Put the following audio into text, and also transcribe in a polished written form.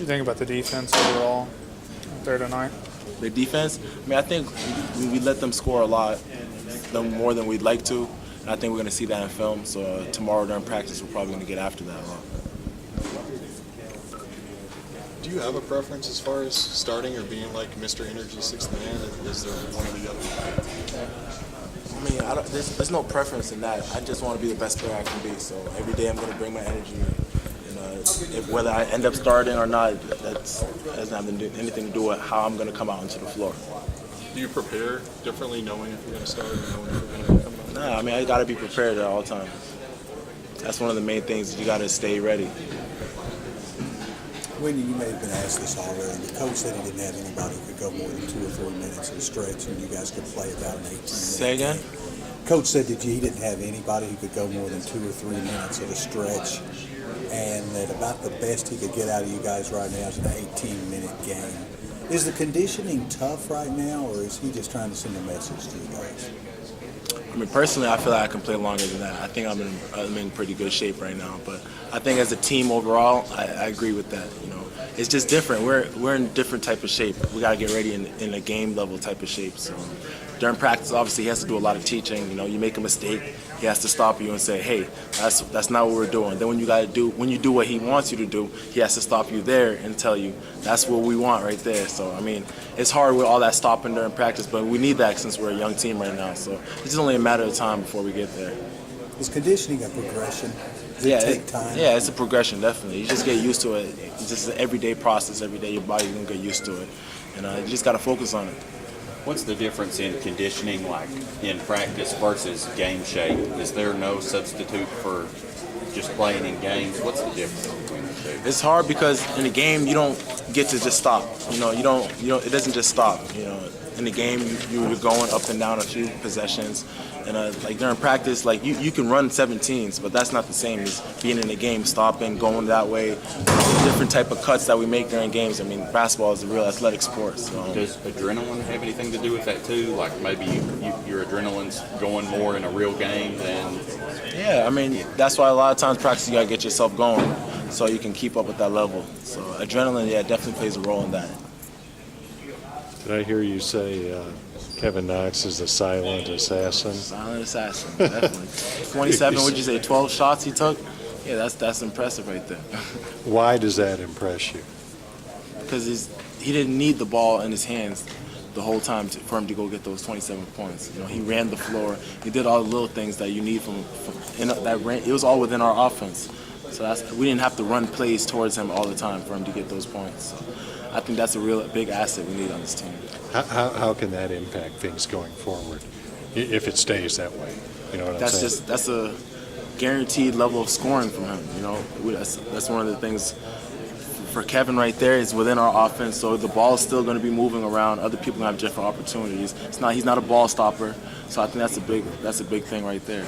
do you think about the defense overall there tonight? The defense, I mean, I think we let them score a lot, more than we'd like to. And I think we're going to see that in film. So tomorrow during practice, we're probably going to get after that a lot. Do you have a preference as far as starting or being like Mr. Energy sixth man? Is there one or the other? I mean, there's no preference in that. I just want to be the best player I can be. So every day I'm going to bring my energy. Whether I end up starting or not, that doesn't have anything to do with how I'm going to come out onto the floor. Do you prepare differently knowing if you're going to start or knowing if you're going to come out? Nah, I mean, I got to be prepared at all times. That's one of the main things. You got to stay ready. Wendy, you may have been asked this already. The coach said he didn't have anybody who could go more than 2 or 3 minutes at a stretch, and you guys could play without an 18-minute Say again? game. Coach said that he didn't have anybody who could go more than 2 or 3 minutes at a stretch, and that about the best he could get out of you guys right now is an 18-minute game. Is the conditioning tough right now, or is he just trying to send a message to you guys? I mean, personally, I feel like I can play longer than that. I think I'm in pretty good shape right now. But I think as a team overall, I agree with that. You know, it's just different. We're in a different type of shape. We got to get ready in a game level type of shape. So during practice, obviously, he has to do a lot of teaching. You know, you make a mistake, he has to stop you and say, hey, that's not what we're doing. Then when you do what he wants you to do, he has to stop you there and tell you that's what we want right there. So I mean, it's hard with all that stopping during practice, but we need that since we're a young team right now. So it's just only a matter of time before we get there. Is conditioning a progression? Does it take time? Yeah, it's a progression, definitely. You just get used to it. It's just an everyday process. Every day your body's going to get used to it. And you just got to focus on it. What's the difference in conditioning, like in practice versus game shape? Is there no substitute for just playing in games? What's the difference between the two? It's hard because in a game you don't get to just stop. You know, it doesn't just stop. You know, in the game you're going up and down a few possessions. And like during practice, like you can run 17s, but that's not the same as being in a game, stopping, going that way. Different type of cuts that we make during games. I mean, basketball is a real athletic sport. So. Does adrenaline have anything to do with that too? Like maybe your adrenaline's going more in a real game than. Yeah, I mean that's why a lot of times practice you gotta get yourself going so you can keep up with that level. So adrenaline, yeah, definitely plays a role in that. Did I hear you say Kevin Knox is a silent assassin? Silent assassin, definitely. 27, what'd you say, 12 shots he took? Yeah, that's impressive right there. Why does that impress you? Because he didn't need the ball in his hands the whole time for him to go get those 27 points. You know, he ran the floor. He did all the little things that you need it was all within our offense. So we didn't have to run plays towards him all the time for him to get those points. So I think that's a real big asset we need on this team. How can that impact things going forward if it stays that way? You know what I'm saying? That's a guaranteed level of scoring from him. You know, that's one of the things for Kevin right there is within our offense. So the ball is still going to be moving around. Other people have different opportunities. He's not a ball stopper. So I think that's a big thing right there.